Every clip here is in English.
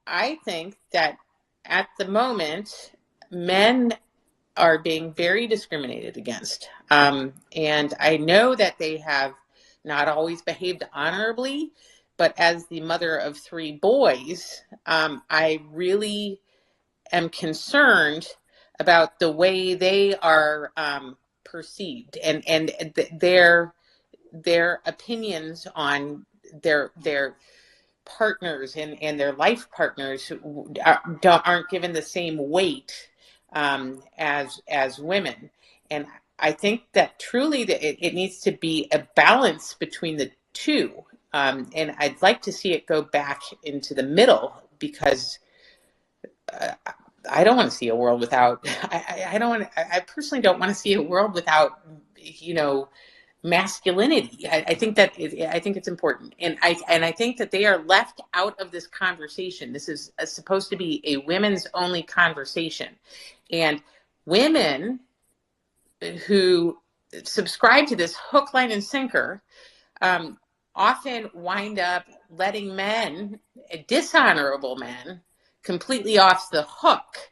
I think that at the moment, men are being very discriminated against. And I know that they have not always behaved honorably, but as the mother of three boys, I really am concerned about the way they are perceived, and their opinions on their partners and their life partners aren't given the same weight as women. And I think that truly it needs to be a balance between the two. And I'd like to see it go back into the middle, because uh, I don't want to see a world without. I don't want. I personally don't want to see a world without, masculinity. I think that I think it's important, and I think that they are left out of this conversation. This is supposed to be a women's only conversation, and women who subscribe to this hook, line, and sinker um, often wind up letting men, dishonorable men, completely off the hook.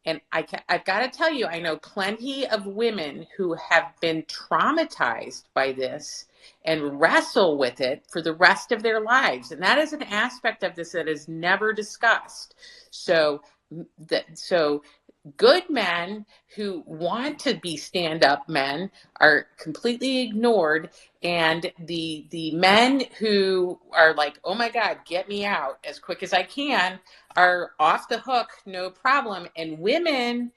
And I've got to tell you, I know plenty of women who have been traumatized by this and wrestle with it for the rest of their lives. And that is an aspect of this that is never discussed. So good men who want to be stand-up men are completely ignored, and the men who are like, oh my God, get me out as quick as I can, are off the hook, no problem. And women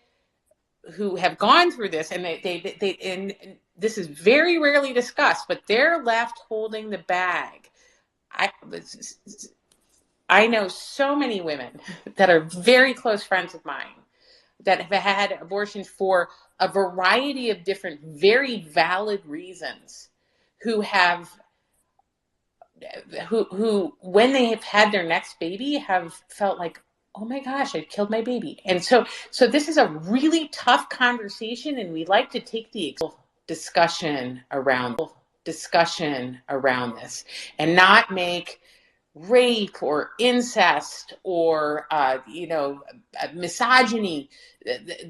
who have gone through this, and they and this is very rarely discussed, but they're left holding the bag. I I know so many women that are very close friends of mine that have had abortions for a variety of different, very valid reasons, who have who when they have had their next baby have felt like, oh my gosh, I killed my baby. And so this is a really tough conversation, and we like to take the discussion around this and not make rape or incest or misogyny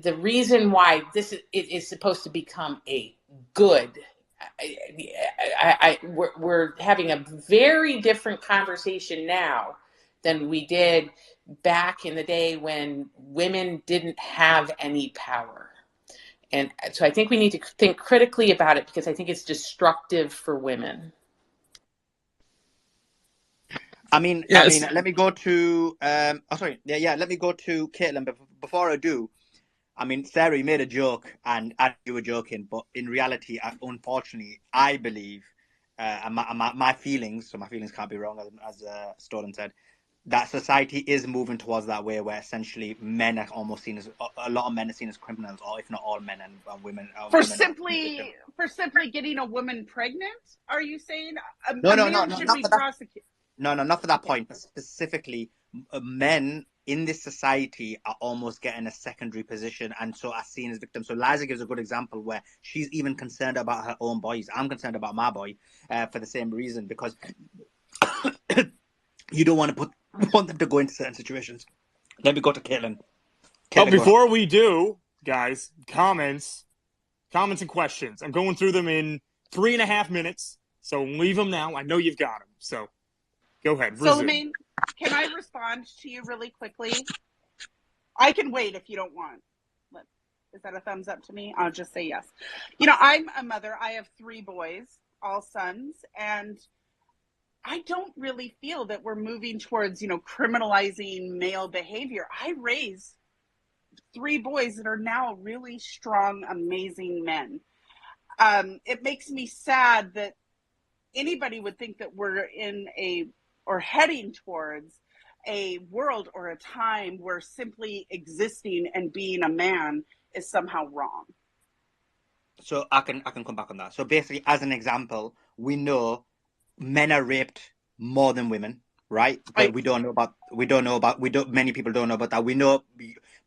the reason why it is supposed to become a good. We're having a very different conversation now than we did back in the day when women didn't have any power. And so I think we need to think critically about it, because I think it's destructive for women. Yes. Let me go to let me go to Caitlin. But before I do, Sarah, you made a joke, and you were joking, but in reality, unfortunately, I believe, and my feelings, so my feelings can't be wrong, as Stolen said, that society is moving towards that way, where essentially men are almost seen as a lot of men are seen as criminals, or if not all men and women. For Women are simply getting a woman pregnant, are you saying no, a no, no, man no, should not be for that. prosecuted? No, not for that Okay. point, but specifically, men in this society are almost getting a secondary position and so are seen as victims. So Liza gives a good example where she's even concerned about her own boys. I'm concerned about my boy for the same reason, because you don't want them to go into certain situations. Let me go to Caitlin. Oh, Caitlin, go ahead. before we do, guys, comments and questions. I'm going through them in 3.5 minutes, so leave them now. I know you've got them. So go ahead, So, resume. Lemaine, can I respond to you really quickly? I can wait if you don't want. Is that a thumbs up to me? I'll just say yes. I'm a mother. I have 3 boys, all sons, and I don't really feel that we're moving towards, criminalizing male behavior. I raised 3 boys that are now really strong, amazing men. It makes me sad that anybody would think that we're heading towards a world or a time where simply existing and being a man is somehow wrong. So I can come back on that. So basically, as an example, we know men are raped more than women, right? But I many people don't know about that. We know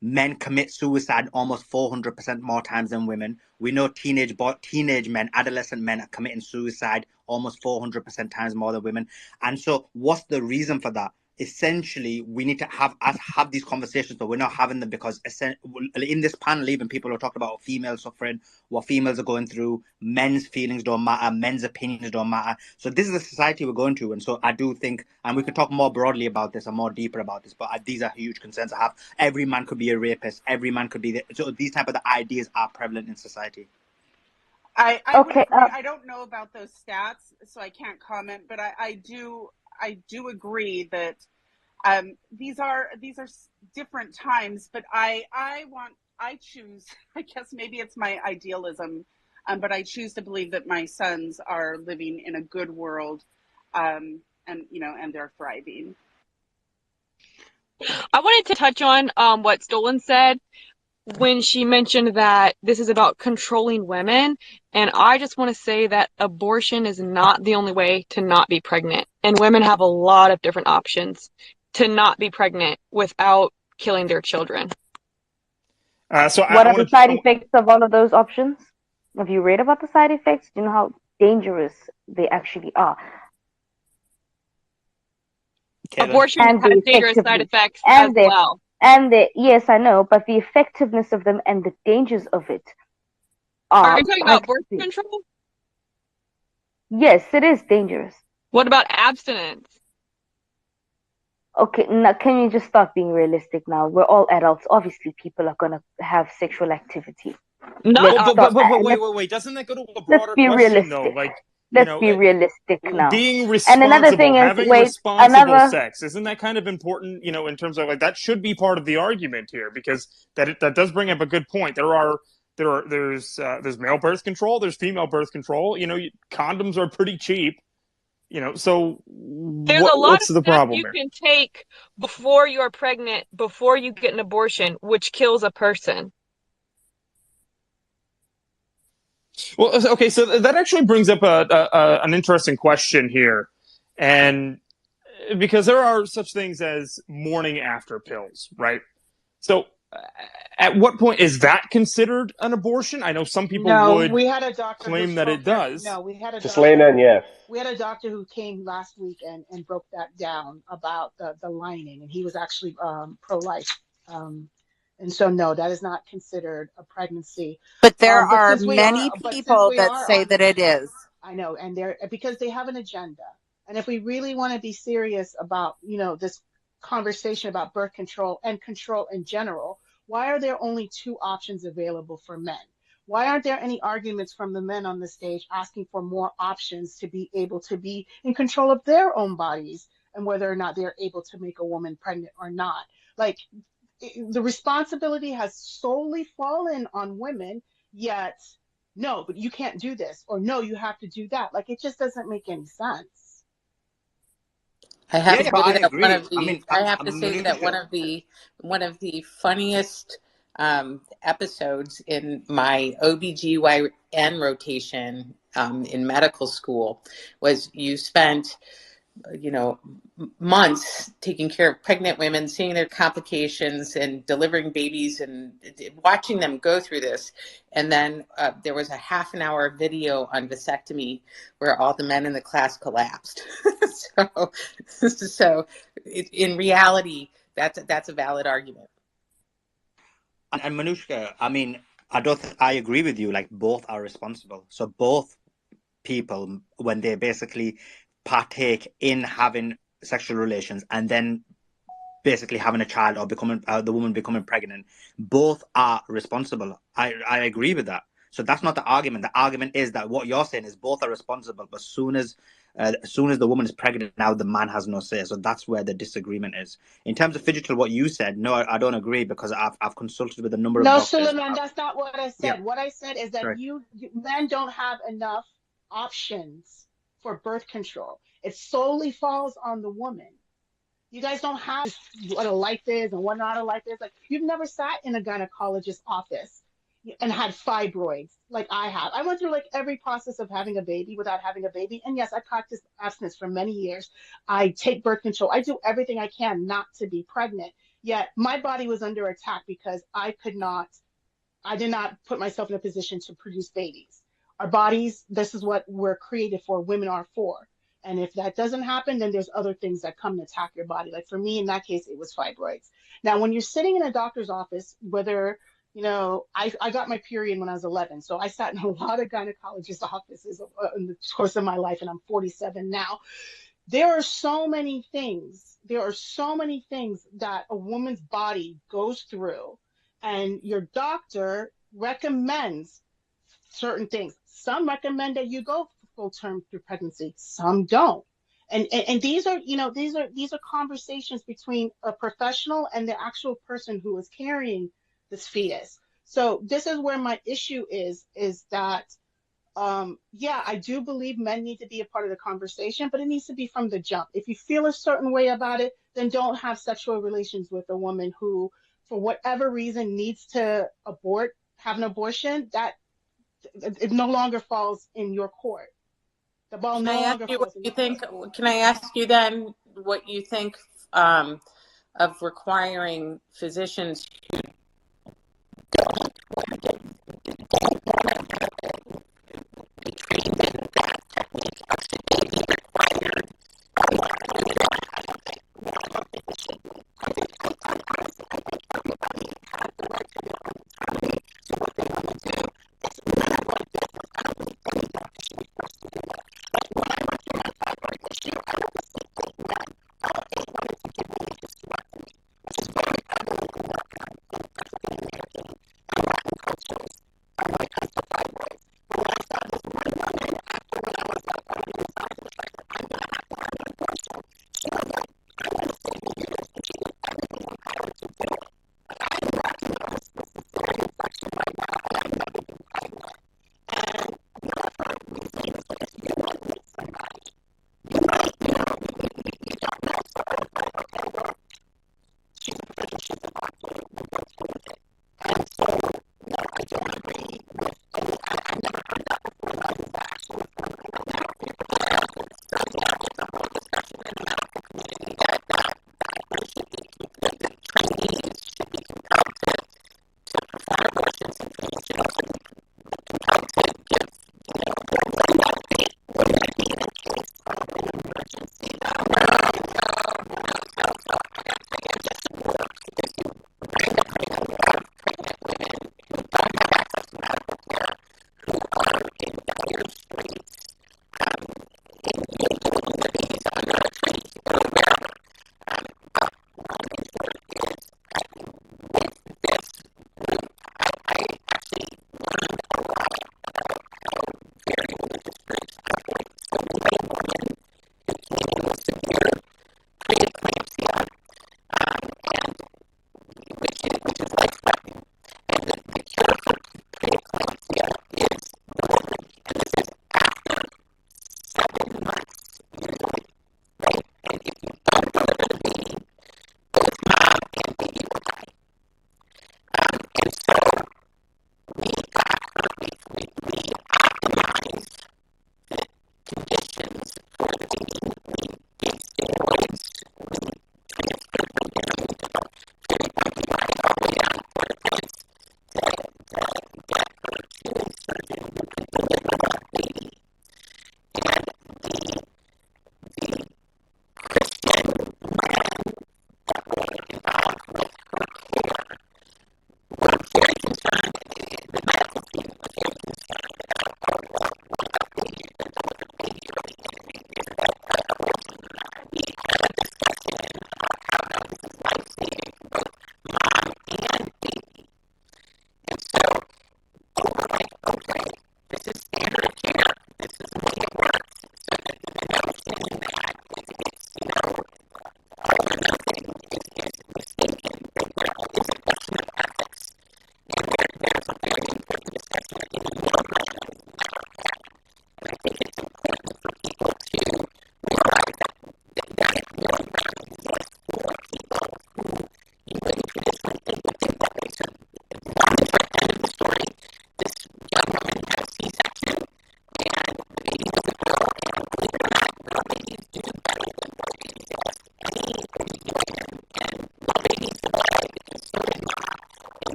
men commit suicide almost 400% more times than women. We know teenage men, adolescent men are committing suicide almost 400% times more than women. And so what's the reason for that? essentially we need to have these conversations, but we're not having them because in this panel, even people are talking about female suffering, what females are going through, men's feelings don't matter, men's opinions don't matter. So this is the society we're going to, and so I do think, and we could talk more broadly about this and more deeper about this, but these are huge concerns I have. Every man could be a rapist, every man could be so these type of ideas are prevalent in society. I Okay, would agree. I don't know about those stats, so I can't comment, but I do agree that these are different times, but I choose, I guess maybe it's my idealism, but I choose to believe that my sons are living in a good world, and they're thriving. I wanted to touch on what Stolen said when she mentioned that this is about controlling women. And I just want to say that abortion is not the only way to not be pregnant. And women have a lot of different options to not be pregnant without killing their children. What are the side effects of all of those options? Have you read about the side effects? Do you know how dangerous they actually are? Abortion has dangerous side effects as well. Yes, I know, but the effectiveness of them and the dangers of it are you talking about birth control? Yes, it is dangerous. What about abstinence? Okay, now can you just start being realistic now? We're all adults. Obviously, people are going to have sexual activity. Wait. Doesn't that go to a broader question, though? Like, let's be realistic now. Being responsible, and another thing is, having responsible sex, isn't that kind of important? In terms of like that should be part of the argument here, because that does bring up a good point. There's male birth control, there's female birth control. Condoms are pretty cheap. So there's a lot of steps you can take before you're pregnant, before you get an abortion, which kills a person. Well, okay, so that actually brings up an interesting question here, and because there are such things as morning after pills, right? So, at what point is that considered an abortion? I know some people would claim that it does. No, we had a just laying on, yes. We had a doctor who came last week and broke that down about the lining, and he was actually pro-life. And so, no, that is not considered a pregnancy. But there are many people that say that it is. I know, and because they have an agenda. And if we really want to be serious about, this conversation about birth control and control in general, why are there only two options available for men? Why aren't there any arguments from the men on the stage asking for more options to be able to be in control of their own bodies and whether or not they're able to make a woman pregnant or not? Like, the responsibility has solely fallen on women, yet no, but you can't do this, or no, you have to do that. Like, it just doesn't make any sense. I have to say that one of the funniest episodes in my OBGYN rotation in medical school was you spent months taking care of pregnant women, seeing their complications and delivering babies and watching them go through this. And then there was a half an hour video on vasectomy where all the men in the class collapsed. So in reality, that's a valid argument. And Manushka, I mean, I agree with you. Like, both are responsible. So both people, when they basically partake in having sexual relations and then basically having a child or becoming the woman becoming pregnant, both are responsible. I agree with that. So that's not the argument. The argument is that what you're saying is both are responsible, but as soon as the woman is pregnant, now the man has no say. So that's where the disagreement is. In terms of Phygital, what you said, no, I don't agree, because I've consulted with a number of doctors. No, Suleiman, that's not what I said. Yeah. What I said is that you men don't have enough options for birth control. It solely falls on the woman. You guys don't have what a life is and what not a life is. Like, you've never sat in a gynecologist's office and had fibroids like I have. I went through like every process of having a baby without having a baby. And yes, I practiced abstinence for many years. I take birth control. I do everything I can not to be pregnant. Yet my body was under attack because I did not put myself in a position to produce babies. Our bodies, this is what we're created for. Women are for. And if that doesn't happen, then there's other things that come and attack your body. Like for me, in that case, it was fibroids. Now, when you're sitting in a doctor's office, whether, I got my period when I was 11. So I sat in a lot of gynecologists' offices in the course of my life, and I'm 47 now. There are so many things. There are so many things that a woman's body goes through, and your doctor recommends certain things. Some recommend that you go full term through pregnancy. Some don't. And these are conversations between a professional and the actual person who is carrying this fetus. So this is where my issue is that I do believe men need to be a part of the conversation, but it needs to be from the jump. If you feel a certain way about it, then don't have sexual relations with a woman who, for whatever reason, needs to have an abortion. That it no longer falls in your court. The ball no longer falls in your court. Can I ask you then what you think of requiring physicians to be trained in that technique of sedation required?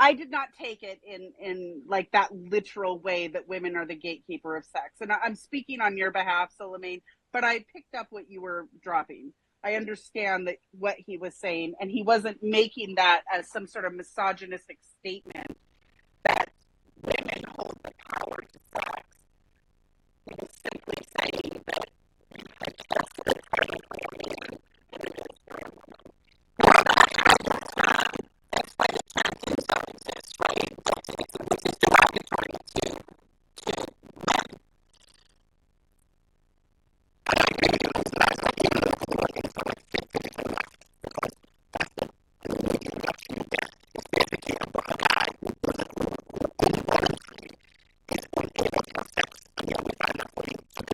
I did not take it in like that literal way that women are the gatekeeper of sex. And I'm speaking on your behalf, Soleimane, but I picked up what you were dropping. I understand that what he was saying, and he wasn't making that as some sort of misogynistic statement that women hold the power to sex. He was simply saying that that's why the term incel exists, right? Which is derogatory to men. And I agree with you, that's like, you know, it's looking for like typical left, because that's the medium option you get. It's the educator for a guy who only voluntarily is unable to have sex, and the only find that way to do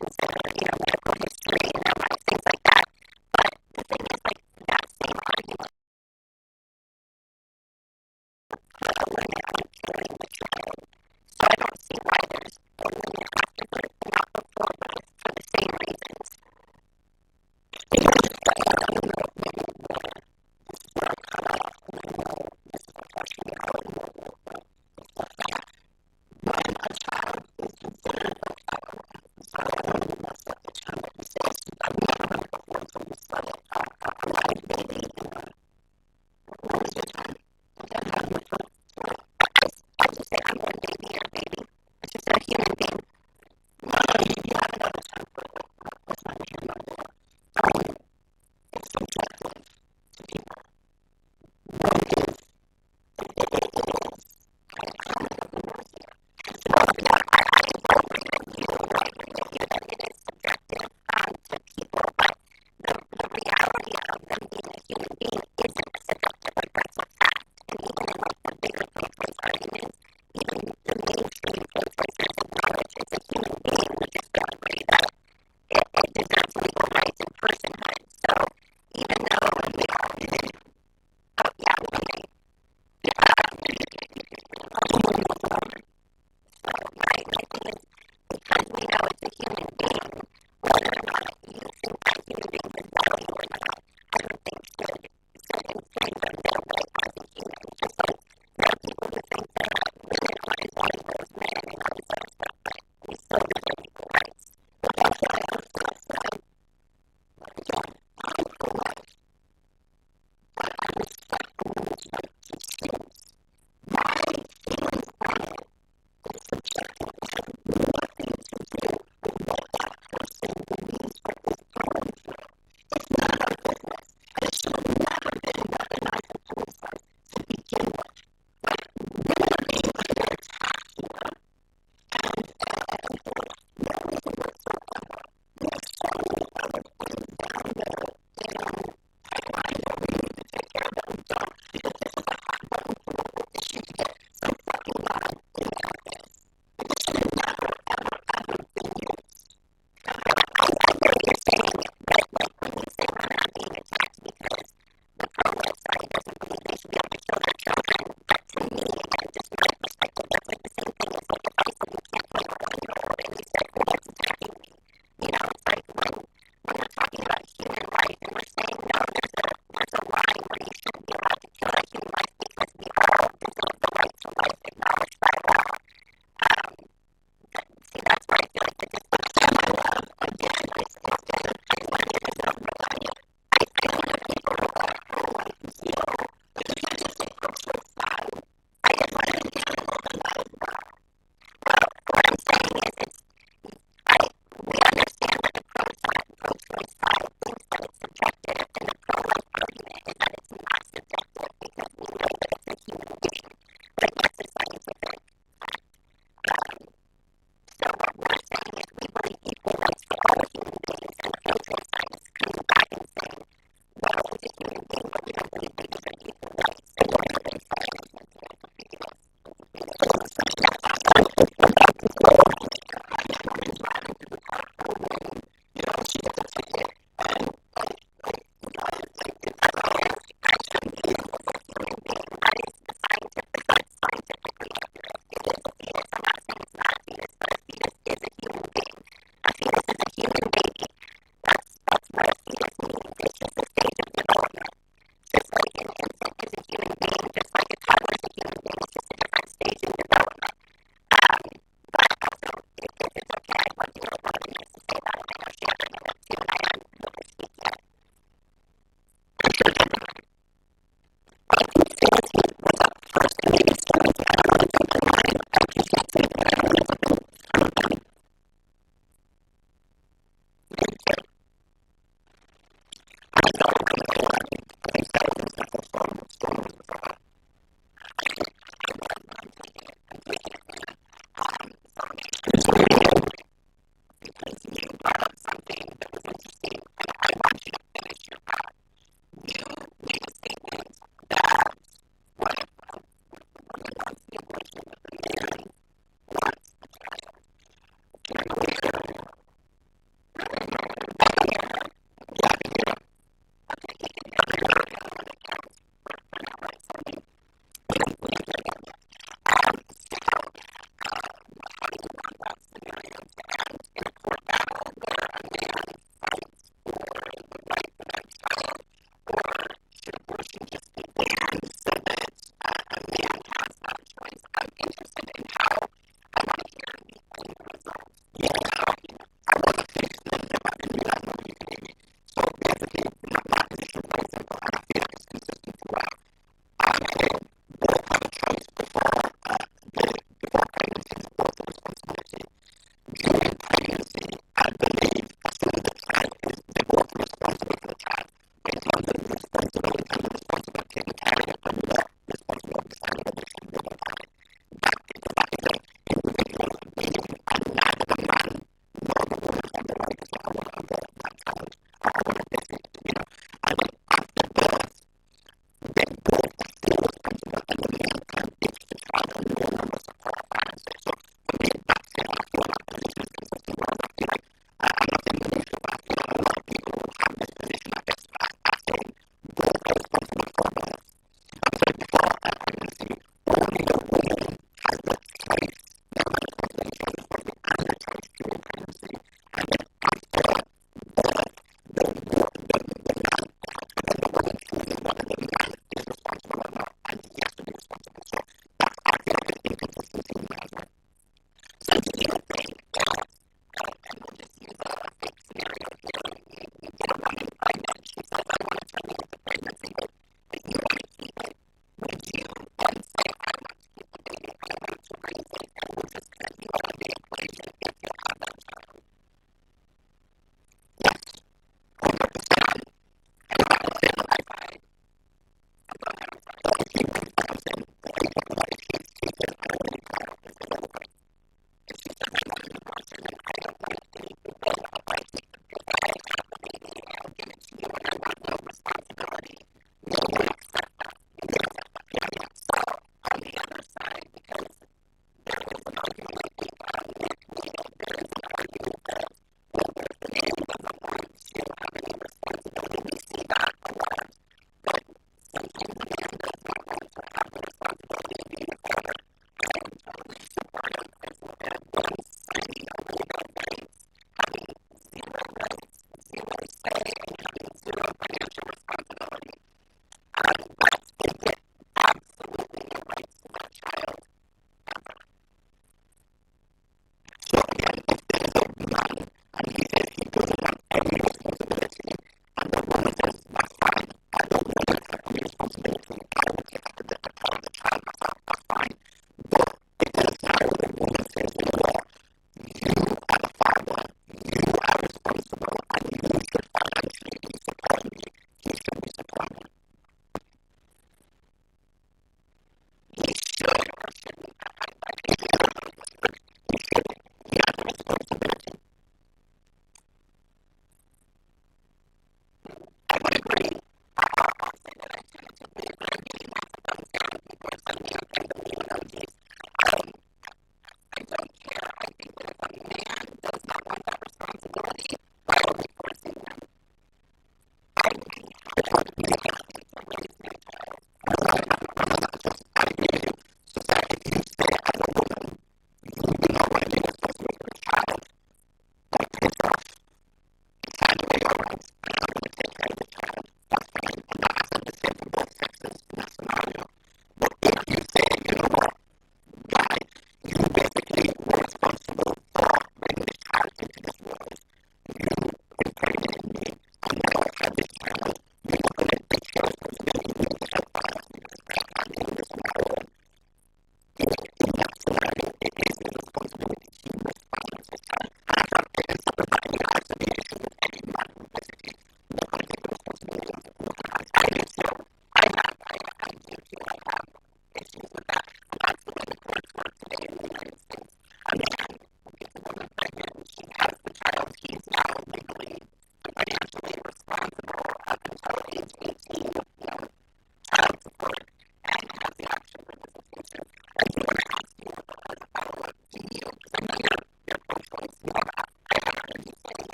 consider, medical history and MRI, things like that. But the thing is, that same argument when they're carrying the child. So I don't see why there's a limit after birth, not before birth, for the same reasons. When a child is considered a child, so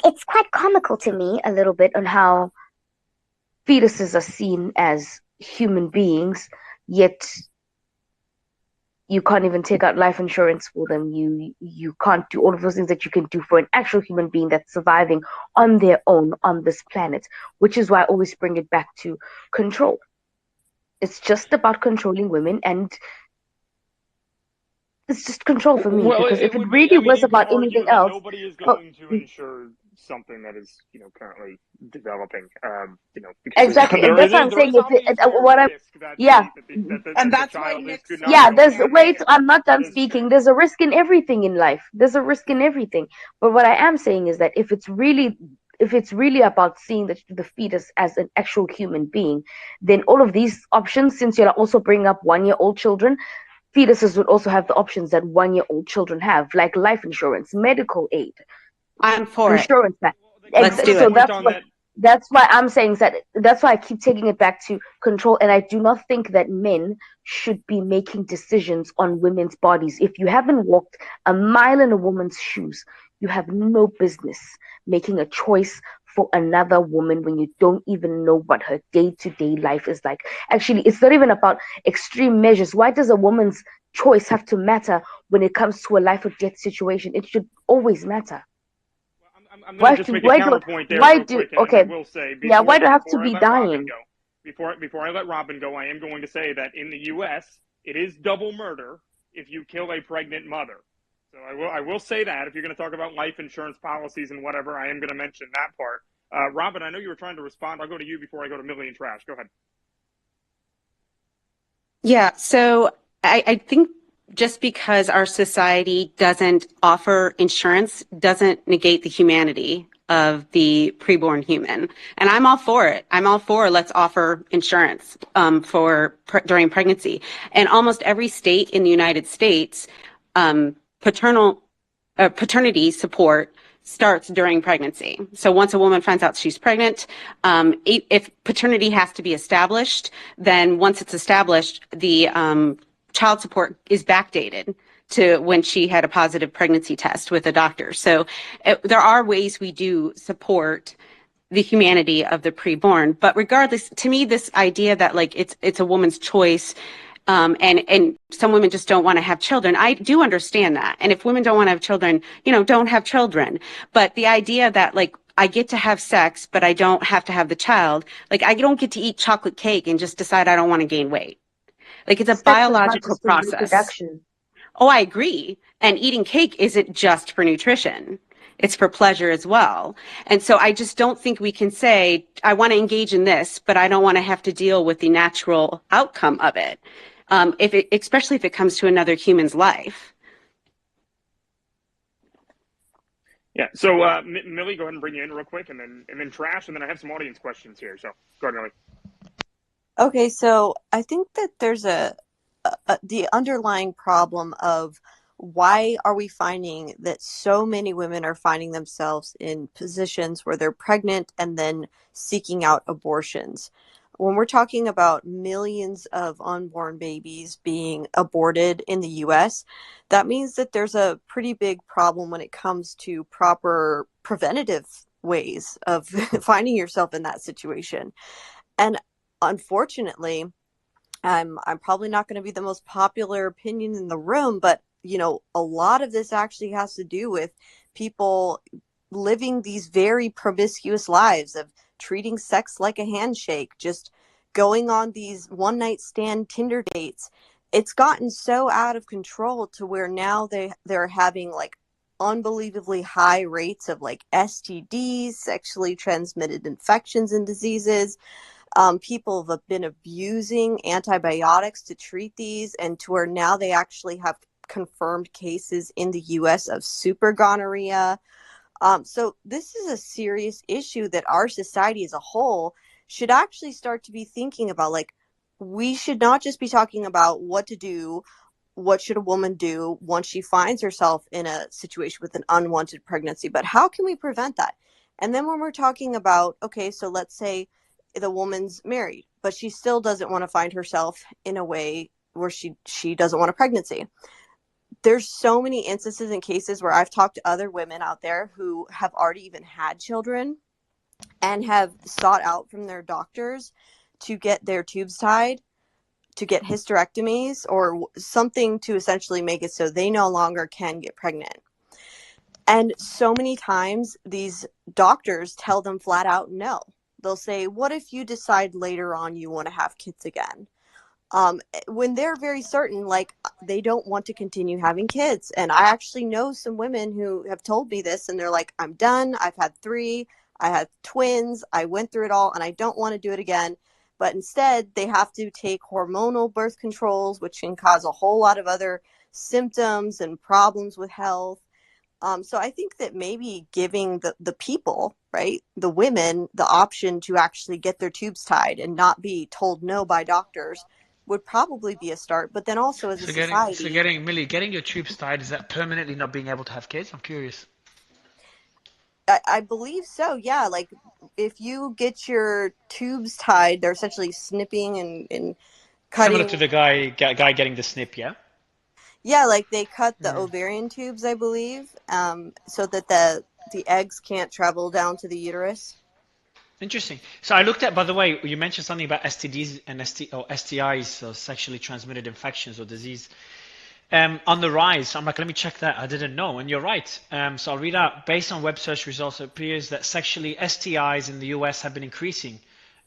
it's quite comical to me a little bit on how fetuses are seen as human beings, yet you can't even take out life insurance for them. You can't do all of those things that you can do for an actual human being that's surviving on their own on this planet, which is why I always bring it back to control. It's just about controlling women, and it's just control for me, because if it really was about anything else, nobody is going to insure something that is, currently developing. Exactly, and that's what I'm saying. And that's why Nick said, I'm not done speaking. There's a risk in everything in life. There's a risk in everything. But what I am saying is that if it's really about seeing the fetus as an actual human being, then all of these options, since you're also bringing up 1-year-old children, fetuses would also have the options that 1-year-old children have, like life insurance, medical aid. I'm for insurance. Let's do it. That's why I'm saying that. That's why I keep taking it back to control, and I do not think that men should be making decisions on women's bodies. If you haven't walked a mile in a woman's shoes, you have no business making a choice for another woman when you don't even know what her day-to-day life is like. Actually, it's not even about extreme measures. Why does a woman's choice have to matter when it comes to a life or death situation? It should always matter. I'm going to just make a counterpoint there real quick. I will say, why do I have to be dying? Before I let Robin go, I am going to say that in the U.S., it is double murder if you kill a pregnant mother. So I will say that. If you're going to talk about life insurance policies and whatever, I am going to mention that part. Robin, I know you were trying to respond. I'll go to you before I go to Millie and Trash. Go ahead. Yeah, so I think just because our society doesn't offer insurance doesn't negate the humanity of the preborn human. And I'm all for it. I'm all for let's offer insurance during pregnancy. And almost every state in the United States, paternity support starts during pregnancy. So once a woman finds out she's pregnant, if paternity has to be established, then once it's established, the child support is backdated to when she had a positive pregnancy test with a doctor. So there are ways we do support the humanity of the preborn. But regardless, to me, this idea that like it's a woman's choice, and some women just don't want to have children. I do understand that. And if women don't want to have children, don't have children. But the idea that like I get to have sex, but I don't have to have the child, like I don't get to eat chocolate cake and just decide I don't want to gain weight. Like it's a biological process. Oh, I agree. And eating cake isn't just for nutrition. It's for pleasure as well. And so I just don't think we can say, I want to engage in this, but I don't want to have to deal with the natural outcome of it. Especially if it comes to another human's life. Yeah. So, Millie, go ahead and bring you in real quick, and then Trash, and then I have some audience questions here. So, go ahead, Millie. Okay, so I think that there's the underlying problem of why are we finding that so many women are finding themselves in positions where they're pregnant and then seeking out abortions. When we're talking about millions of unborn babies being aborted in the U.S., that means that there's a pretty big problem when it comes to proper preventative ways of finding yourself in that situation. And unfortunately, I'm probably not going to be the most popular opinion in the room, but a lot of this actually has to do with people living these very promiscuous lives of treating sex like a handshake, just going on these one-night stand Tinder dates. It's gotten so out of control to where now they're having like unbelievably high rates of like STDs, sexually transmitted infections and diseases. People have been abusing antibiotics to treat these, and to where now they actually have confirmed cases in the U.S. of super gonorrhea. So this is a serious issue that our society as a whole should actually start to be thinking about. Like, we should not just be talking about what to do, what should a woman do once she finds herself in a situation with an unwanted pregnancy, but how can we prevent that? And then when we're talking about, okay, so let's say the woman's married, but she still doesn't want to find herself in a way where she doesn't want a pregnancy. there's so many instances and cases where I've talked to other women out there who have already even had children and have sought out from their doctors to get their tubes tied, to get hysterectomies or something to essentially make it so they no longer can get pregnant. And so many times these doctors tell them flat out no. They'll say, what if you decide later on you want to have kids again? When they're very certain, like, they don't want to continue having kids. And I actually know some women who have told me this, and they're like, I'm done. I've had 3. I had twins. I went through it all, and I don't want to do it again. But instead, they have to take hormonal birth controls, which can cause a whole lot of other symptoms and problems with health. So I think that maybe giving the people, right, the women, the option to actually get their tubes tied and not be told no by doctors would probably be a start. But then also as a society... Millie, getting your tubes tied, is that permanently not being able to have kids? I'm curious. I believe so, yeah. Like, if you get your tubes tied, they're essentially snipping and cutting... Similar to the guy getting the snip, yeah? Yeah, like they cut the ovarian tubes, I believe, so that the eggs can't travel down to the uterus. Interesting. So I looked at, by the way, you mentioned something about STDs and STIs, so sexually transmitted infections or disease, on the rise. So I'm like, let me check that. I didn't know, and you're right. So I'll read out. Based on web search results, it appears that sexually STIs in the US have been increasing.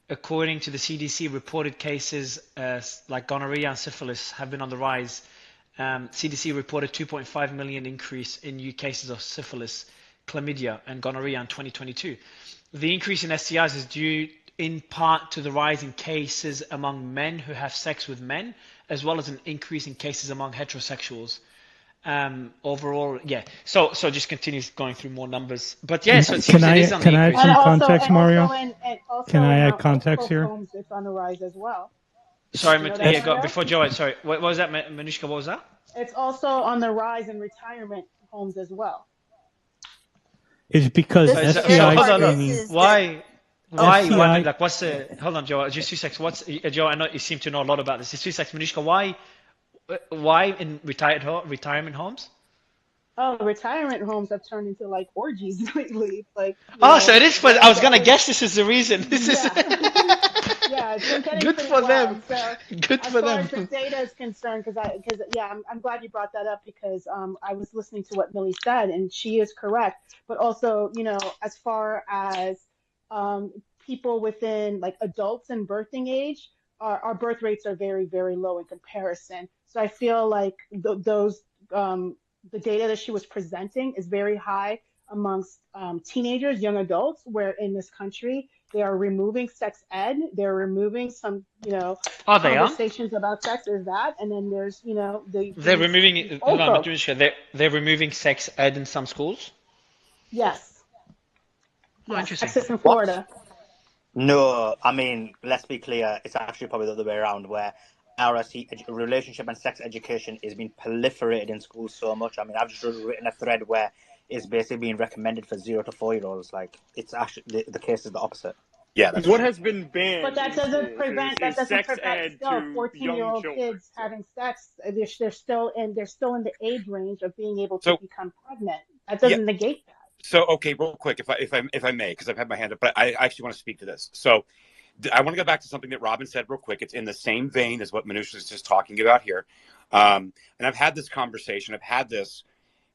According to the CDC, reported cases like gonorrhea and syphilis have been on the rise. CDC reported 2.5 million increase in new cases of syphilis, chlamydia, and gonorrhea in 2022. The increase in STIs is due in part to the rise in cases among men who have sex with men, as well as an increase in cases among heterosexuals. Overall, yeah. So just continues going through more numbers. But yeah, so it seems it is on the increase. And some also, context, Mario? also Can I in, add context Oak here? Homes, it's on the rise as well. Sorry, You know that, yeah, Mario? before Joe, sorry. What was that, Manushka? What was that? It's also on the rise in retirement homes as well. Is because This is the So other STI hold part on. screening. is that Why? STI Like, what's the? Hold on, Joe. Just 2 seconds. What's Joe? I know you seem to know a lot about this. Just 2 seconds, Manushka. Why in retirement homes? Oh, retirement homes have turned into like orgies lately. Like, Oh, so it is for. I was gonna guess this is the reason. This is. yeah. Yeah, it's been getting Good pretty for wild. them. So Good as for far as the them. data is concerned, I'm glad you brought that up because I was listening to what Millie said and she is correct. But also, as far as people within like adults and birthing age, our birth rates are very, very low in comparison. So I feel like the data that she was presenting is very high amongst teenagers, young adults, where in this country they are removing sex ed. They're removing some, Oh, they are. conversations about sex. There's that, and then there's, They're removing. these Hold old on, folks. Manushka. They're removing sex ed in some schools. Yes, Oh, yes, interesting. Texas and What? Florida. No, I mean, let's be clear. It's actually probably the other way around, where RSE relationship and sex education is being proliferated in schools so much. I mean, I've just written a thread where it's basically being recommended for 0 to 4-year-olds. Like, it's actually the case is the opposite. Yeah, that's what has been banned. But that doesn't prevent sex ed still to young 14-year-old children. kids having sex. They're still in the age range of being able to So- become pregnant. That doesn't negate that. So, okay, real quick, if I may, because I've had my hand up, but I actually want to speak to this. So, I want to go back to something that Robin said real quick. It's in the same vein as what Manusha is just talking about here. And I've had this conversation. I've had this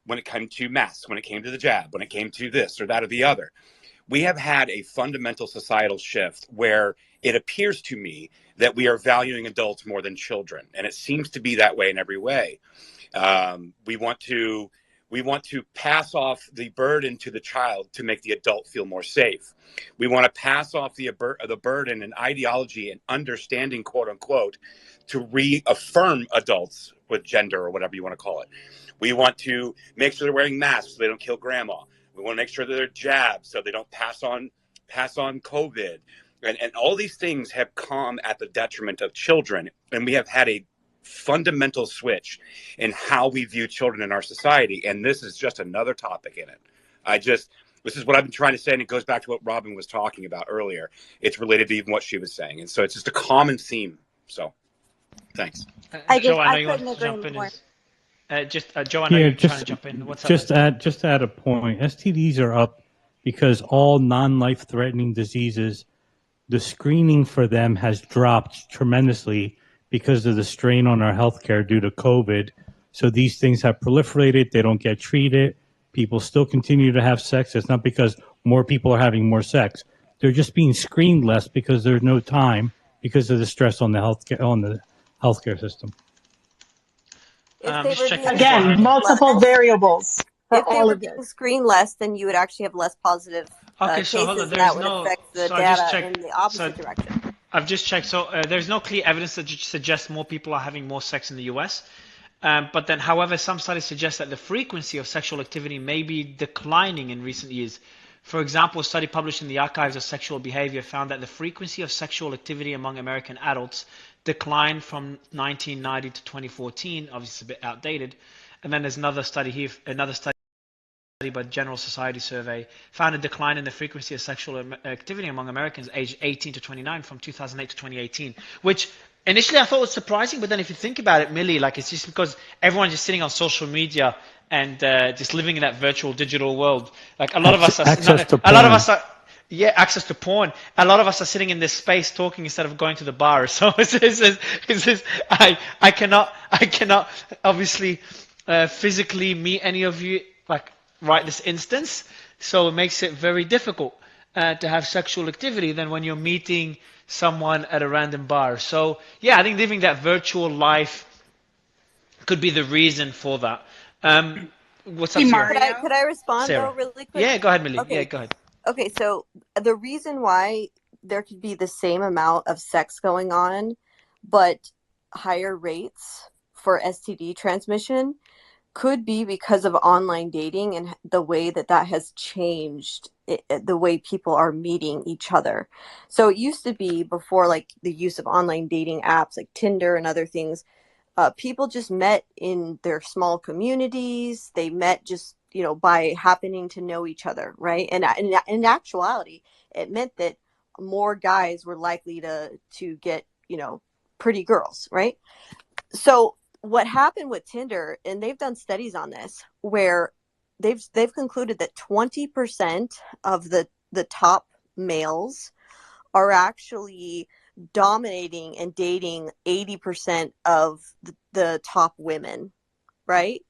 when it came to masks, when it came to the jab, when it came to this or that or the other. We have had a fundamental societal shift where it appears to me that we are valuing adults more than children. And it seems to be that way in every way. We want to pass off the burden to the child to make the adult feel more safe. We want to pass off the burden and ideology and understanding, quote unquote, to reaffirm adults with gender or whatever you want to call it. We want to make sure they're wearing masks so they don't kill grandma. We want to make sure that they're jabbed so they don't pass on COVID. And all these things have come at the detriment of children. And we have had a fundamental switch in how we view children in our society, and this is just another topic in it. This is what I've been trying to say, and it goes back to what Robin was talking about earlier. It's related to even what she was saying, and so it's just a common theme. So, thanks. I Joe, I know you couldn't want to agree jump in. more. Joe, I know Yeah, you're trying to jump in. What's up, just man? add a point. STDs are up because all non-life threatening diseases, the screening for them has dropped tremendously because of the strain on our healthcare due to COVID. So these things have proliferated. They don't get treated. People still continue to have sex. It's not because more people are having more sex. They're just being screened less because there's no time because of the stress on the healthcare system. If I'm they just were checking being before I. Again, screened multiple less, variables for if they all were of being this. screened less, then you would actually have less positive Okay, so hold on. cases, and There's that would no. affect the So I just data checked. in the So opposite direction. I've just checked. So there's no clear evidence that suggests more people are having more sex in the US. But then, however, some studies suggest that the frequency of sexual activity may be declining in recent years. For example, a study published in the Archives of Sexual Behavior found that the frequency of sexual activity among American adults declined from 1990 to 2014. Obviously, it's a bit outdated. And then there's another study here, another study by the General Society Survey found a decline in the frequency of sexual activity among Americans aged 18 to 29 from 2008 to 2018, which initially I thought was surprising, but then if you think about it, Millie, like it's just because everyone's just sitting on social media and just living in that virtual digital world. Like a lot of us are, Access to a lot of porn. us are, yeah, access to porn. A lot of us are sitting in this space talking instead of going to the bar. So I cannot obviously physically meet any of you like right this instance. So it makes it very difficult to have sexual activity than when you're meeting someone at a random bar. So yeah, I think living that virtual life could be the reason for that. What's up, Hey, Sarah? Mario. Could I respond though Sarah. really quick? Yeah, go ahead, Millie. Yeah, Okay. go ahead. Okay, so the reason why there could be the same amount of sex going on, but higher rates for STD transmission could be because of online dating and the way that that has changed the way people are meeting each other. So it used to be before like the use of online dating apps like Tinder and other things, people just met in their small communities. They met just, you know, by happening to know each other, right? And in actuality, it meant that more guys were likely to get, you know, pretty girls, right? So what happened with Tinder, and they've done studies on this, where they've concluded that 20% of the top males are actually dominating and dating 80% of the top women, right?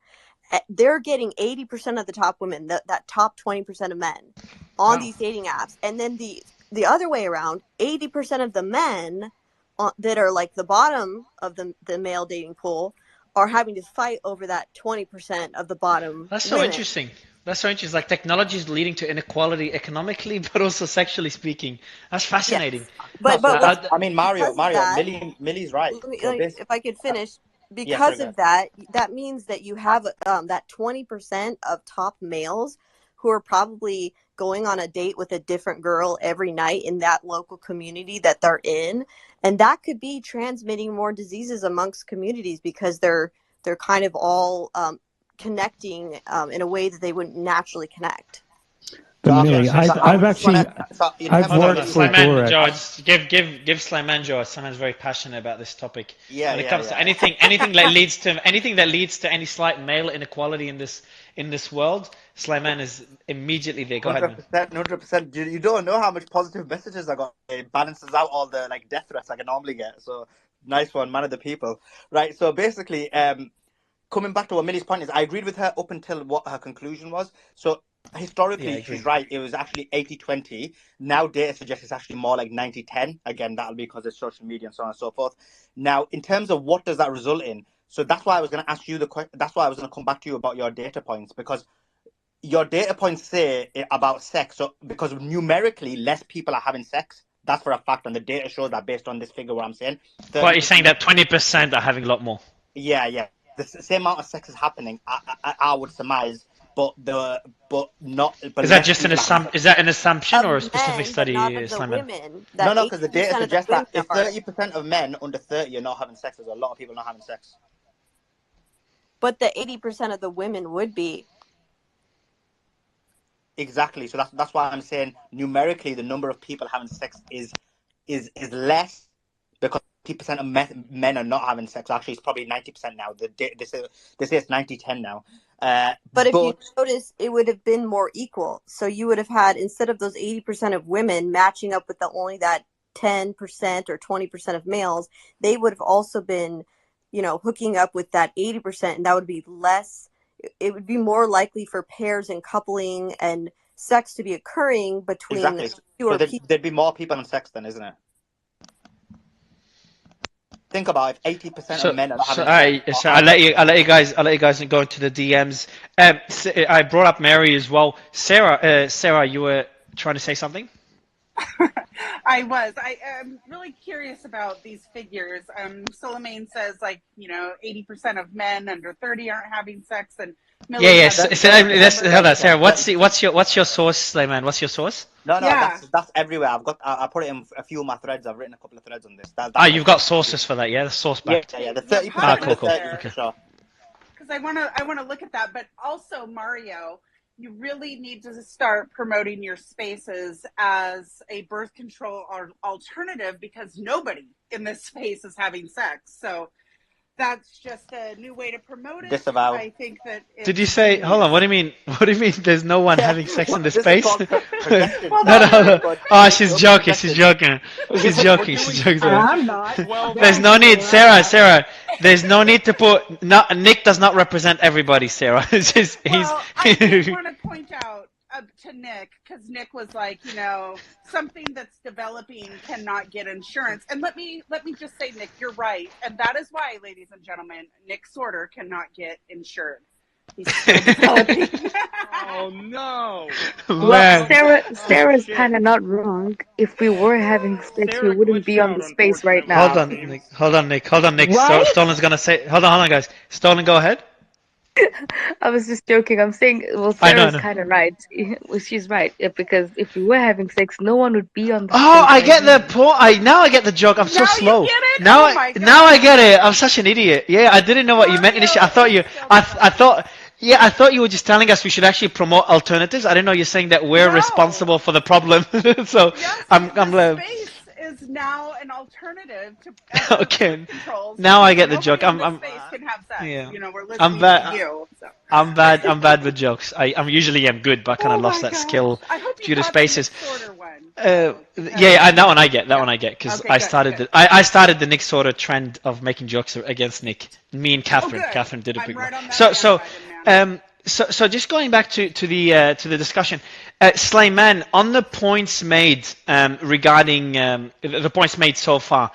They're getting 80% of the top women, that top 20% of men on Wow. these dating apps. And then the other way around, 80% of the men that are like the bottom of the male dating pool are having to fight over that 20% of the bottom That's so women. interesting. That's so interesting. Like technology is leading to inequality economically, but also sexually speaking. That's fascinating. Yes. But I mean, Mario, because of that, Millie's right. So if I could finish, yeah, sorry, because go of ahead. that means that you have that 20% of top males who are probably going on a date with a different girl every night in that local community that they're in, and that could be transmitting more diseases amongst communities because they're kind of all connecting in a way that they wouldn't naturally connect. But So, Millie, I've actually I've Hold on, worked for Slyman, Joe. Durex. Give Slyman Joe. Slyman's very passionate about this topic. Yeah, When it yeah, comes to yeah. anything that leads to any slight male inequality in this world, Slyman is immediately there. Go ahead, man. 100%. You don't know how much positive messages I got. It balances out all the like death threats like I normally get. So nice one, man of the people. Right. So basically, coming back to what Millie's point is, I agreed with her up until what her conclusion was. So historically, Yeah, I agree. she's right. It was actually 80-20. Now data suggests it's actually more like 90-10. Again, that'll be because of social media and so on and so forth. Now, in terms of what does that result in? So that's why I was going to ask you the question. That's why I was going to come back to you about your data points, because your data points say about sex. So because numerically less people are having sex, that's for a fact, and the data shows that based on this figure. What I'm saying, Well, you're 30%. saying that 20% are having a lot more. Yeah. The same amount of sex is happening. I would surmise, but not. But Is that less just an people are having assumption? Is that an assumption or a Of specific men, but study, not of the Slyman? women. That No, because the data 80% of the suggests women that if are. 30% of men under 30 are not having sex, there's a lot of people not having sex. But the 80% of the women would be. Exactly. So that's why I'm saying numerically the number of people having sex is less, because 80% of men are not having sex. Actually, it's probably 90% now. They say it's 90-10 now. But if you notice, it would have been more equal. So you would have had, instead of those 80% of women matching up with only that 10% or 20% of males, they would have also been, hooking up with that 80%, and that would be less. It would be more likely for pairs and coupling and sex to be occurring between fewer people. There'd be more people on sex then, isn't it? Think about if 80% of men are having sex. So I'll let you guys go into the DMs. I brought up Mary as well. Sarah, you were trying to say something? I was. I am really curious about these figures. Suleiman says 80% of men under 30 aren't having sex, and hold on, Sarah. What's your source, Suleiman? What's your source? No, that's everywhere. I put it in a few of my threads. I've written a couple of threads on this. You've got sources for that, yeah? The source back. Yeah, the 30%. Cool. Okay. Because I want to look at that, but also Mario, you really need to start promoting your spaces as a birth control alternative, because nobody in this space is having sex. So that's just a new way to promote it. Disavow. I think that. Did you say? Hold on. What do you mean? What do you mean? There's no one having sex in the space? No. Oh, she's joking. She's joking. I'm not. There's no need, Sarah. There's no need to put. Nick does not represent everybody, Sarah. It's just, I just want to point out to Nick, because Nick was like, something that's developing cannot get insurance. And let me just say, Nick, you're right. And that is why, ladies and gentlemen, Nick Sorter cannot get insured. He's still developing. Oh, no. Well, Sarah's kind of not wrong. If we were having sex, we wouldn't be on the space right now. Hold on, Nick. Right? Stolen's going to say... Hold on, guys. Stolen, go ahead. I was just joking. I'm saying, well, Sarah's kind of right. She's right, because if we were having sex, no one would be on the space. I get the point. Now I get the joke. I'm so slow. Now I get it. I'm such an idiot. Yeah, I didn't know what you meant initially. I thought you were just telling us we should actually promote alternatives. I didn't know you're saying that we're responsible for the problem. So yes, I'm glad. Space is now an alternative to okay. controls. Now I get the joke. Space can have sex. Yeah. We're listening I'm bad. to you. So. I'm bad with jokes. I'm usually good, but I kind of lost that skill due to spaces. That one I get. Because I started the Nick Sorter trend of making jokes against Nick. Me and Catherine. Catherine did a big one. So just going back to the discussion, Suleiman, on the points made regarding the points made so far,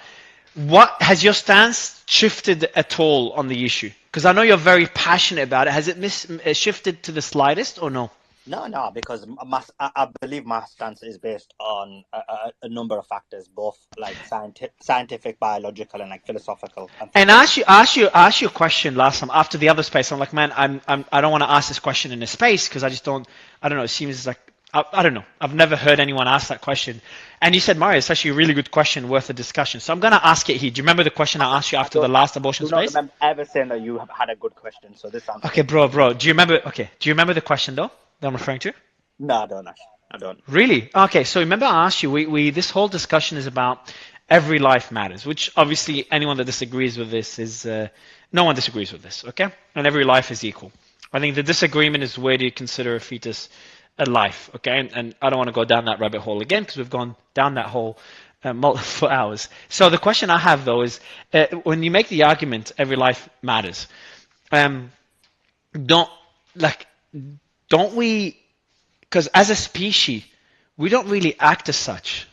what has your stance shifted at all on the issue? Because I know you're very passionate about it. Has it shifted to the slightest or no? No, because I believe my stance is based on a number of factors, both like scientific, biological, and like philosophical. And I asked you a question last time after the other space. I'm like, man, I don't want to ask this question in a space because I don't know. It seems like I don't know. I've never heard anyone ask that question. And you said, Mario, it's actually a really good question, worth a discussion. So I'm going to ask it here. Do you remember the question I asked you after the last abortion space? I don't remember ever saying that you have had a good question. So this sounds okay, bro. Do you remember? Okay, do you remember the question though that I'm referring to? No, I don't. I don't. Really? Okay. So remember, I asked you. We this whole discussion is about every life matters, which obviously anyone that disagrees with this is no one disagrees with this. Okay, and every life is equal. I think the disagreement is where do you consider a fetus a life, okay? And I don't want to go down that rabbit hole again because we've gone down that hole multiple hours. So the question I have though is, when you make the argument every life matters, don't we? Because as a species, we don't really act as such.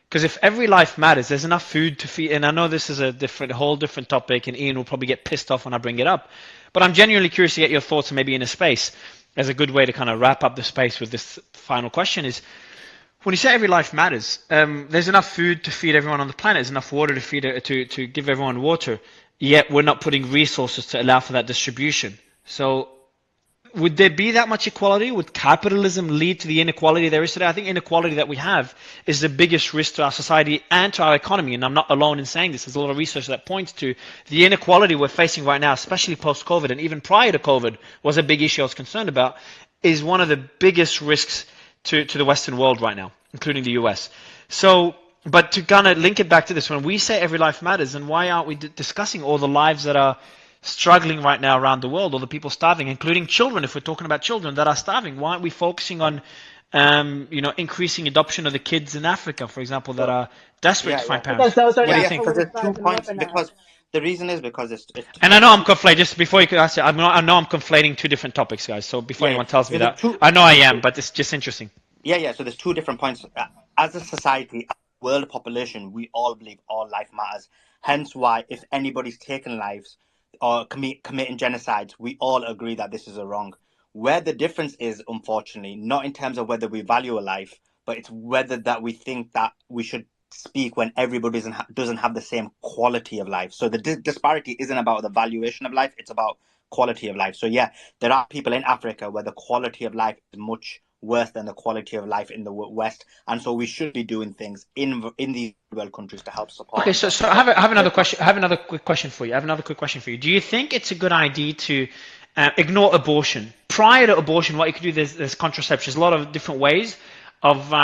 Because if every life matters, there's enough food to feed. And I know this is a whole different topic, and Ian will probably get pissed off when I bring it up. But I'm genuinely curious to get your thoughts, maybe in a space, as a good way to kind of wrap up the space with this final question is, when you say every life matters, there's enough food to feed everyone on the planet, there's enough water to feed to give everyone water, yet we're not putting resources to allow for that distribution. So would there be that much equality? Would capitalism lead to the inequality there is today? I think inequality that we have is the biggest risk to our society and to our economy. And I'm not alone in saying this. There's a lot of research that points to the inequality we're facing right now, especially post-COVID, and even prior to COVID was a big issue I was concerned about, is one of the biggest risks to the Western world right now, including the US. So But to kind of link it back to this, when we say every life matters, then why aren't we discussing all the lives that are struggling right now around the world, all the people starving, including children? If we're talking about children that are starving, why aren't we focusing on, increasing adoption of the kids in Africa, for example, that are desperate Yeah, to find yeah. Because parents? those are What do the you think? Because there's 2 politicized in points. Lebanon. Because the reason is because it's And I know I'm conflating. Just before you can ask it, I know I'm conflating two different topics, guys. So before yeah. anyone tells me So the that, two. I know I am, but it's just interesting. Yeah. So there's 2 different points. As a society, as a world population, we all believe all life matters. Hence why, if anybody's taken lives or committing genocides, we all agree that this is a wrong. Where the difference is, unfortunately, not in terms of whether we value a life, but it's whether that we think that we should speak when everybody doesn't have the same quality of life. So the disparity isn't about the valuation of life; it's about quality of life. So yeah, there are people in Africa where the quality of life is much worse than the quality of life in the West, and so we should be doing things in these world countries to help support. Okay, so I have another question. I have another quick question for you. Do you think it's a good idea to ignore abortion? Prior to abortion, what you could do, there's contraception. There's a lot of different ways of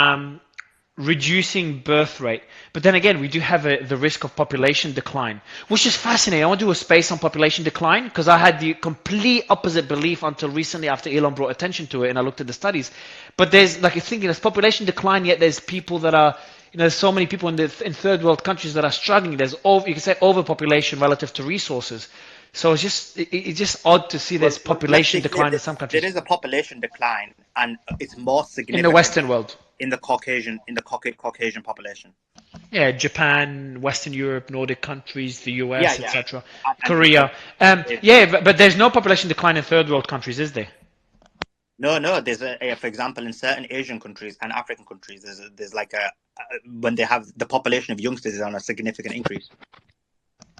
reducing birth rate. But then again, we do have the risk of population decline, which is fascinating. I want to do a space on population decline because I had the complete opposite belief until recently after Elon brought attention to it and I looked at the studies. But there's there's population decline, yet there's people that are, there's so many people in third world countries that are struggling. There's you can say overpopulation relative to resources. So it's just odd to see this population decline in some countries. There is a population decline, and it's more significant in the Western world. In the Caucasian population. Yeah, Japan, Western Europe, Nordic countries, the US, Yeah. etc. Korea. But there's no population decline in third world countries, is there? No. There's for example, in certain Asian countries and African countries, there's like when they have the population of youngsters is on a significant increase.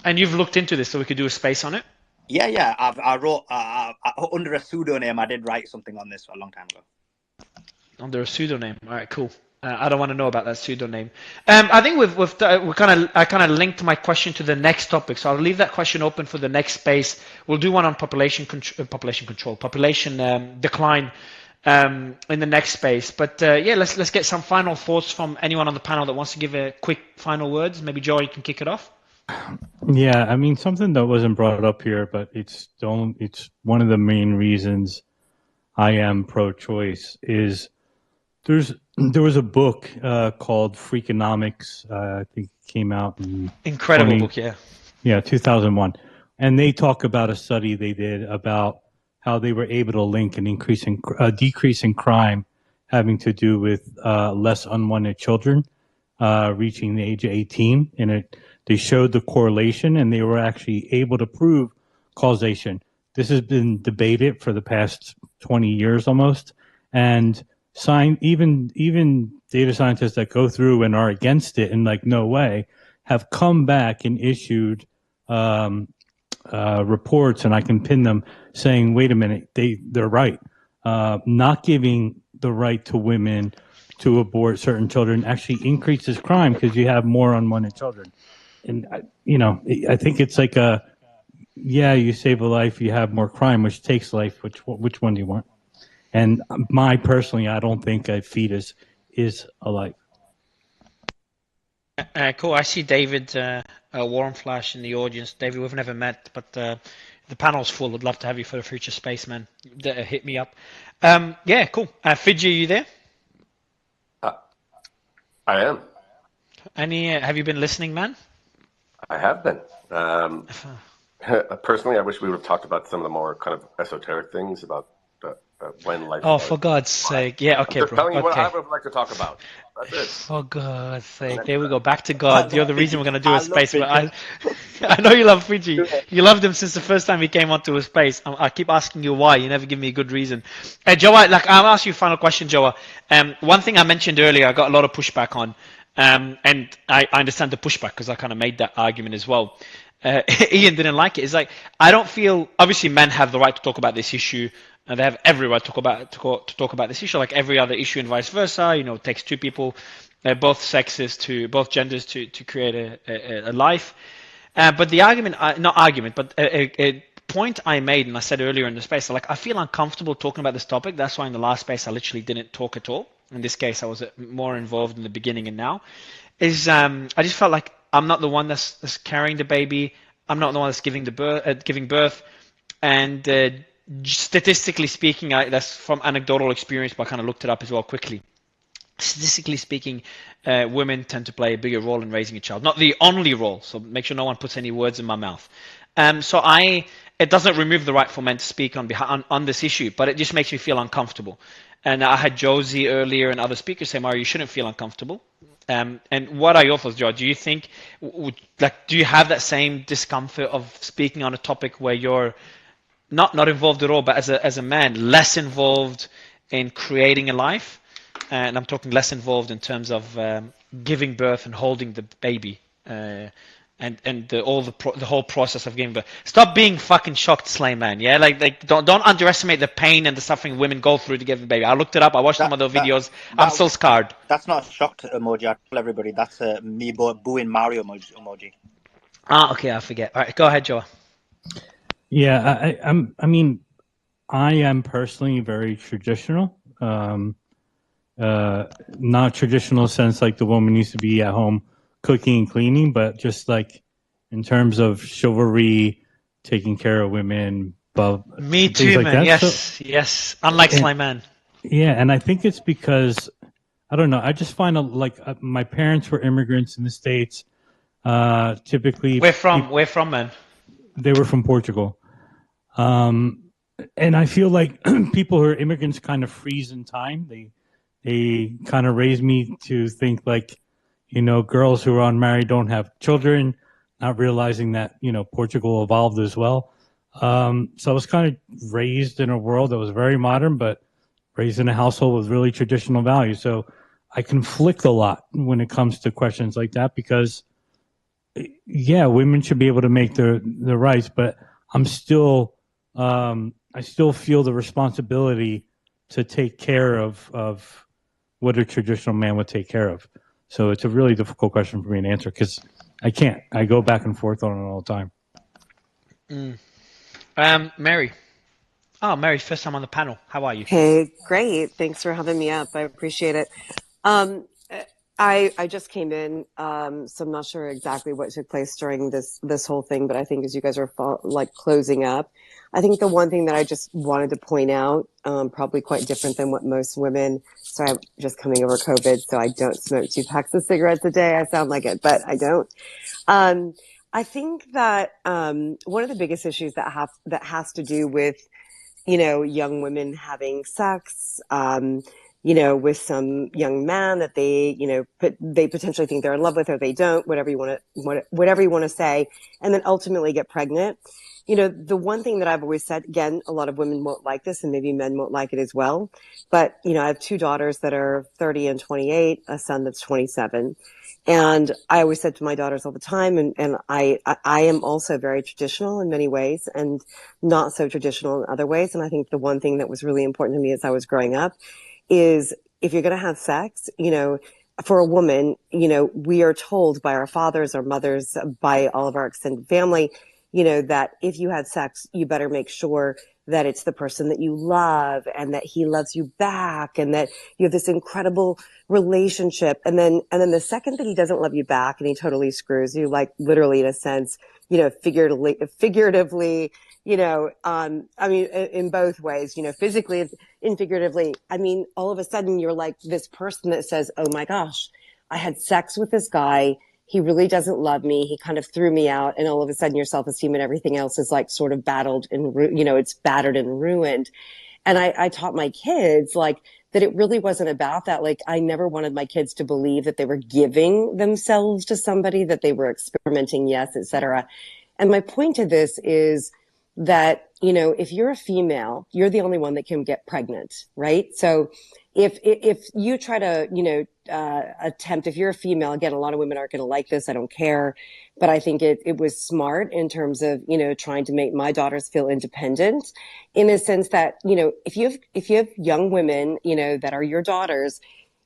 And you've looked into this, so we could do a space on it? Yeah. I wrote under a pseudonym. I did write something on this a long time ago. Under a pseudonym. All right, cool. I don't want to know about that pseudonym. I think I kind of linked my question to the next topic, so I'll leave that question open for the next space. We'll do one on population decline in the next space. But let's get some final thoughts from anyone on the panel that wants to give a quick final words. Maybe Joe, you can kick it off. Yeah, I mean, something that wasn't brought up here, but it's one of the main reasons I am pro-choice is there was a book called Freakonomics. I think it came out in incredible book, yeah, 2001, and they talk about a study they did about how they were able to link an decrease in crime having to do with less unwanted children reaching the age of 18, and they showed the correlation, and they were actually able to prove causation. This has been debated for the past 20 years almost, and even data scientists that go through and are against it and like no way have come back and issued reports, and I can pin them saying, wait a minute, they're right. Not giving the right to women to abort certain children actually increases crime because you have more unwanted children. And I think it's like you save a life, you have more crime, which takes life. Which one do you want? And personally, I don't think a fetus is a life. Cool. I see David Warren Flash in the audience. David, we've never met, but the panel's full. I'd love to have you for the future spaceman. Hit me up. Yeah, cool. Fidji, are you there? I am. Have you been listening, man? I have been. Personally, I wish we would have talked about some of the more kind of esoteric things about when life. Oh, for God's sake! Yeah, okay, I'm just telling you what I Okay. would like to talk about. That's it. For God's sake! There we go. Back to God. You're the reason we're going to do a space. But I know you love Fiji. You loved him since the first time he came onto a space. I keep asking you why. You never give me a good reason. Joa, I'll ask you a final question, Joa. One thing I mentioned earlier, I got a lot of pushback on, and I understand the pushback because I kind of made that argument as well. Ian didn't like it. It's like I don't feel. Obviously, men have the right to talk about this issue. And they have every right to talk about this issue, like every other issue, and vice versa. It takes two people, both genders, to create a life. But the argument, not argument, but a point I made, and I said earlier in the space, I feel uncomfortable talking about this topic. That's why in the last space I literally didn't talk at all. in this case, I was more involved in the beginning and now, is I just felt like I'm not the one that's carrying the baby. I'm not the one that's giving birth, and statistically speaking, that's from anecdotal experience, but I kind of looked it up as well quickly. Statistically speaking, women tend to play a bigger role in raising a child. Not the only role, so make sure no one puts any words in my mouth. It doesn't remove the right for men to speak on this issue, but it just makes me feel uncomfortable. And I had Josie earlier and other speakers say, Mario, you shouldn't feel uncomfortable. And what are your thoughts, Joe? Do you think, do you have that same discomfort of speaking on a topic where you're not involved at all, but as a man, less involved in creating a life? And I'm talking less involved in terms of giving birth and holding the baby, and the whole process of giving birth. Stop being fucking shocked, Slay Man. Yeah, like don't underestimate the pain and the suffering women go through to give a baby. I looked it up. I watched some of those videos. I'm still scarred. That's not a shocked emoji. I tell everybody that's me booing Mario emoji. Okay, I forget. All right, go ahead, Joe. Yeah, I mean, I am personally very traditional. Not traditional sense like the woman needs to be at home cooking and cleaning, but just like in terms of chivalry, taking care of women. Me too, like man. that. Yes, yes. Unlike Slime Man. Yeah, and I think it's because I don't know. I just find my parents were immigrants in the States. Typically, Where from, man? They were from Portugal. And I feel like people who are immigrants kind of freeze in time. They kind of raised me to think like, girls who are unmarried don't have children, not realizing that, Portugal evolved as well. So I was kind of raised in a world that was very modern, but raised in a household with really traditional values. So I conflict a lot when it comes to questions like that because, yeah, women should be able to make their rights, but I'm still, I still feel the responsibility to take care of what a traditional man would take care of. So it's a really difficult question for me to answer because I can't. I go back and forth on it all the time. Mary. Oh, Mary, first time on the panel. How are you? Hey, great. Thanks for having me up. I appreciate it. I just came in, so I'm not sure exactly what took place during this whole thing, but I think as you guys are closing up, I think the one thing that I just wanted to point out, probably quite different than what most women, so I'm just coming over COVID, so I don't smoke 2 packs of cigarettes a day. I sound like it, but I don't. I think that one of the biggest issues that has to do with, young women having sex, with some young man that they, they potentially think they're in love with or they don't, whatever you want to say, and then ultimately get pregnant. The one thing that I've always said, again, a lot of women won't like this and maybe men won't like it as well. But, I have 2 daughters that are 30 and 28, a son that's 27. And I always said to my daughters all the time, and I am also very traditional in many ways and not so traditional in other ways. And I think the one thing that was really important to me as I was growing up is if you're going to have sex, for a woman, we are told by our fathers, our mothers, by all of our extended family, that if you had sex, you better make sure that it's the person that you love and that he loves you back and that you have this incredible relationship. And then the second that he doesn't love you back and he totally screws you, like literally in a sense, figuratively, I mean, in both ways, physically and figuratively, I mean, all of a sudden you're like this person that says, oh my gosh, I had sex with this guy. He really doesn't love me. He kind of threw me out. And all of a sudden your self-esteem and everything else is like sort of battled and, it's battered and ruined. And I taught my kids like that it really wasn't about that. Like I never wanted my kids to believe that they were giving themselves to somebody, that they were experimenting, yes, et cetera. And my point to this is that, if you're a female, you're the only one that can get pregnant, right? So if you try to, attempt, if you're a female, again, a lot of women aren't going to like this. I don't care. But I think it was smart in terms of, trying to make my daughters feel independent in a sense that, if you have young women, that are your daughters,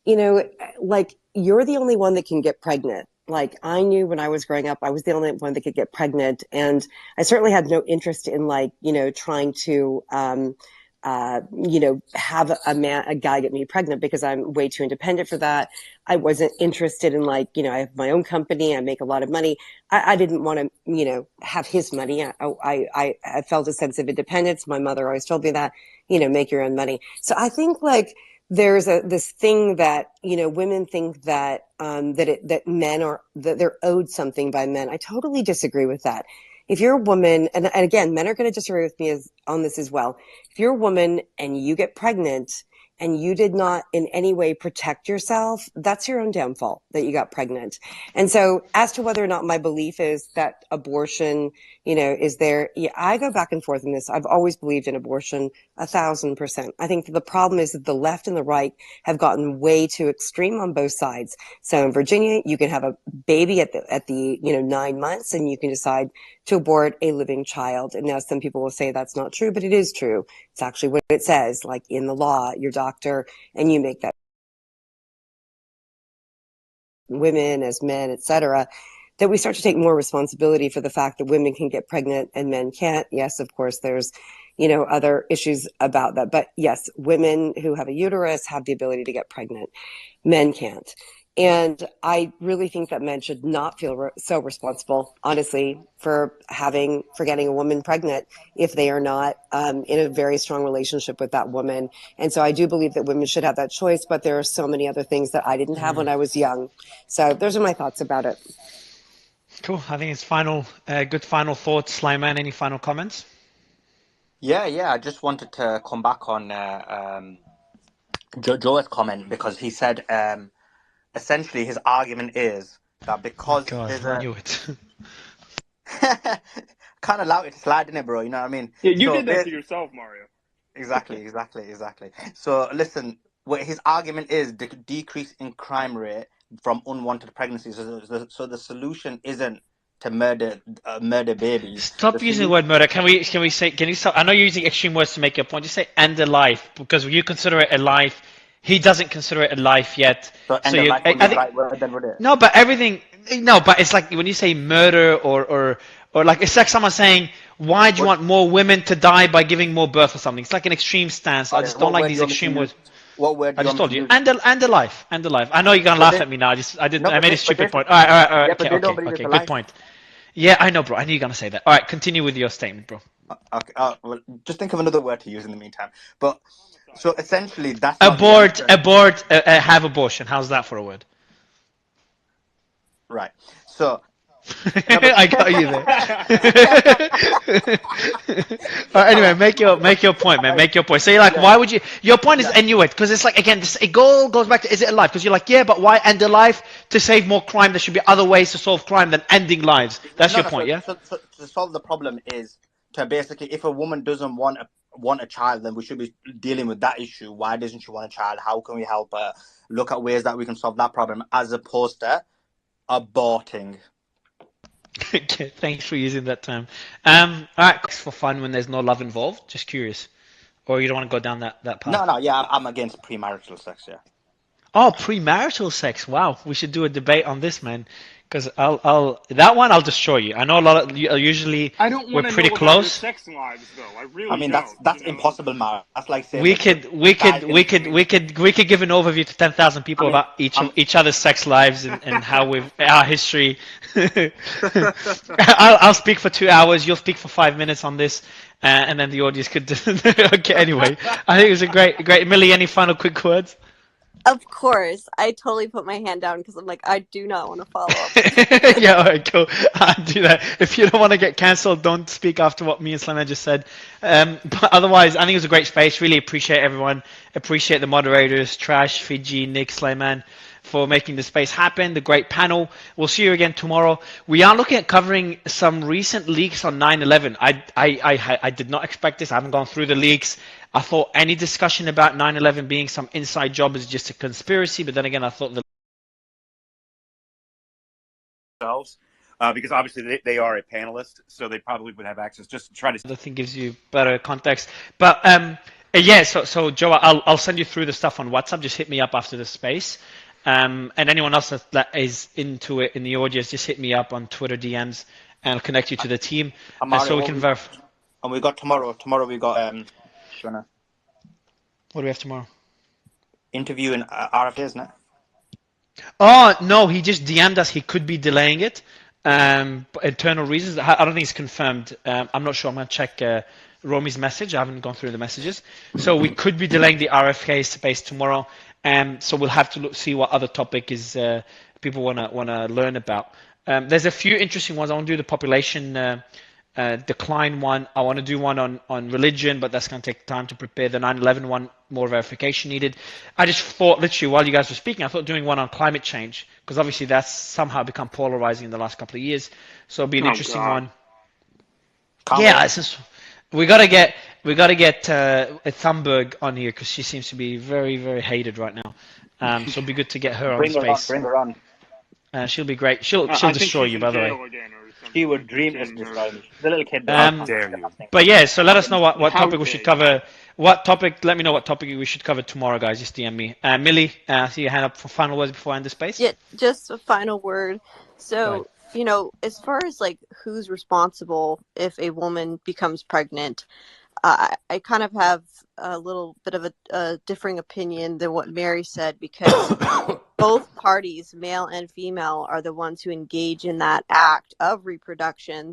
like you're the only one that can get pregnant. Like I knew when I was growing up, I was the only one that could get pregnant. And I certainly had no interest in like, trying to, have a guy get me pregnant because I'm way too independent for that. I wasn't interested in I have my own company. I make a lot of money. I didn't want to, have his money. I felt a sense of independence. My mother always told me that, make your own money. So I think there's this thing that, women think that, that men that they're owed something by men. I totally disagree with that. If you're a woman, and again, men are going to disagree with me on this as well. If you're a woman and you get pregnant and you did not in any way protect yourself, that's your own downfall that you got pregnant. And so as to whether or not my belief is that abortion, is there, I go back and forth in this. I've always believed in abortion 1,000%. I think that the problem is that the left and the right have gotten way too extreme on both sides. So in Virginia, you can have a baby at the 9 months and you can decide to abort a living child. And now some people will say that's not true, but it is true. It's actually what it says, in the law, your doctor, and you make that. Women as men, etc., that we start to take more responsibility for the fact that women can get pregnant and men can't. Yes, of course, there's, other issues about that. But yes, women who have a uterus have the ability to get pregnant. Men can't. And I really think that men should not feel so responsible, honestly, for getting a woman pregnant if they are not in a very strong relationship with that woman. And so I do believe that women should have that choice, but there are so many other things that I didn't have when I was young. So those are my thoughts about it. Cool. I think it's good final thoughts. Slyman, any final comments? Yeah. I just wanted to come back on Joe's comment because he said essentially his argument is that because there's I knew it. Can't allow it to slide in it, bro. You know what I mean? Yeah, you did that to yourself, Mario. Exactly. So listen, what his argument is the decrease in crime rate from unwanted pregnancies. So the solution isn't to murder babies. Stop using the word murder. Can you stop? I know you're using extreme words to make your point. Just say end a life because you consider it a life. He doesn't consider it a life yet. So end a life would be the right word then, would it? No, but it's like when you say murder or it's like someone saying, why do you want more women to die by giving more birth or something? It's like an extreme stance. I just don't like these extreme words. What word? I just told you. End a life. I know you're gonna laugh at me now. I made a stupid point. All right. Okay. Good point. Yeah, I know, bro. I knew you're gonna say that. All right, continue with your statement, bro. Okay. Well, just think of another word to use in the meantime. But so essentially, that's abort. Have abortion. How's that for a word? Right. So. I got you there. Anyway, make your point, man. Make your point. So you're like, why would you? Your point is Inuit, because it's like again, it goes back to is it a life? Because you're like, yeah, but why end a life to save more crime? There should be other ways to solve crime than ending lives. That's your point, yeah. So to solve the problem is to basically, if a woman doesn't want a child, then we should be dealing with that issue. Why doesn't she want a child? How can we help her? Look at ways that we can solve that problem, as opposed to aborting. Okay, thanks for using that term. All right, for fun when there's no love involved. Just curious, or you don't want to go down that path? No. Yeah, I'm against premarital sex. Yeah. Oh, premarital sex. Wow, we should do a debate on this, man. Because I'll destroy you. I know a lot of usually we're pretty close. Sex lives, though. I really. I mean, that's impossible, Mar. That's like saying we could give an overview to 10,000 people about each other's sex lives and how our history. I'll speak for 2 hours. You'll speak for 5 minutes on this, and then the audience could. Okay. Anyway, I think it was a great. Millie, any final quick words? Of course. I totally put my hand down because I'm like, I do not want to follow up. Yeah, all right, cool. I'll do that. If you don't want to get cancelled, don't speak after what me and Slyman just said. But otherwise, I think it was a great space. Really appreciate everyone. Appreciate the moderators, Trash, Fiji, Nick, Slyman, for making the space happen, the great panel. We'll see you again tomorrow. We are looking at covering some recent leaks on 9/11. I did not expect this. I haven't gone through the leaks. I thought any discussion about 9/11 being some inside job is just a conspiracy, but then again, I thought themselves, because obviously they are a panelist, so they probably would have access. Just to try to. I think gives you better context. But yeah, so Joe, I'll send you through the stuff on WhatsApp. Just hit me up after the space. And anyone else that is into it in the audience, just hit me up on Twitter DMs and I'll connect you to the team. Mario, so we can verify. And we got tomorrow. Tomorrow we got What do we have tomorrow? Interview in RFA, isn't it? Oh, no, he just DM'd us. He could be delaying it. Internal reasons. I don't think it's confirmed. I'm not sure. I'm going to check Romi's message. I haven't gone through the messages. So we could be delaying the RFK space tomorrow. So we'll have to see what other topic is people want to learn about. There's a few interesting ones. I want to do the population decline one. I want to do one on religion, but that's going to take time to prepare. The 9/11 one, more verification needed. I just thought, literally, while you guys were speaking, I thought doing one on climate change, because obviously that's somehow become polarizing in the last couple of years. So it'll be an interesting one. Yeah, it's just, we gotta get Thunberg on here, because she seems to be very, very hated right now. So it'll be good to get her on space. Bring her on. She'll be great. She'll destroy you, by the way. She would dream to destroy me. The little kid. But yeah, so let us know what topic we should cover. Let me know what topic we should cover tomorrow, guys. Just DM me. Millie, I see your hand up for final words before I end the space. Yeah, just a final word. So, as far as like who's responsible if a woman becomes pregnant, I kind of have a little bit of a differing opinion than what Mary said, because both parties, male and female, are the ones who engage in that act of reproduction.